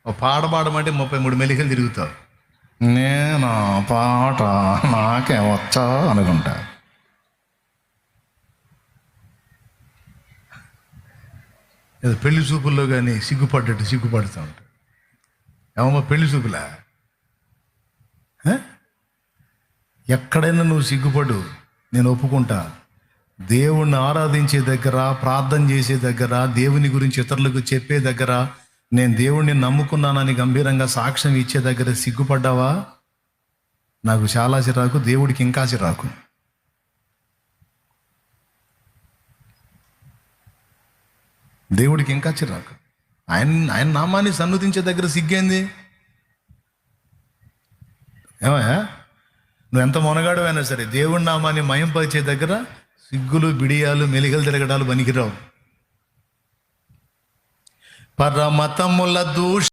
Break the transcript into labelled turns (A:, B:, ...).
A: ఒక పాట పాడమంటే 33 మెలికలు తిరుగుతావు.
B: నేను పాట నాకే వచ్చా అనుకుంటా.
A: ఏదో పెళ్లి చూపుల్లో కానీ సిగ్గుపడ్డట్టు సిగ్గుపడుతూ ఉంటాడు. ఏమమ్మా పెళ్లి చూపులా? ఎక్కడైనా నువ్వు సిగ్గుపడు, నేను ఒప్పుకుంటా. దేవుణ్ణి ఆరాధించే దగ్గర, ప్రార్థన చేసే దగ్గర, దేవుని గురించి ఇతరులకు చెప్పే దగ్గర, నేను దేవుణ్ణి నమ్ముకున్నానని గంభీరంగా సాక్ష్యం ఇచ్చే దగ్గర సిగ్గుపడ్డావా? నాకు చాలా చిరాకు, దేవుడికి ఇంకా చిరాకు. దేవుడికి ఇంకా చిరాకు. ఆయన నామాన్ని సన్నుతించే దగ్గర సిగ్గేంది? ఏమయ్యా, నువ్వు ఎంత మొనగాడమైనా సరే దేవుడి నామాన్ని మయంపరిచే దగ్గర సిగ్గులు, బిడియాలు, మెలికలు తిరగడాలు పనికిరావు. పరమతముల దూష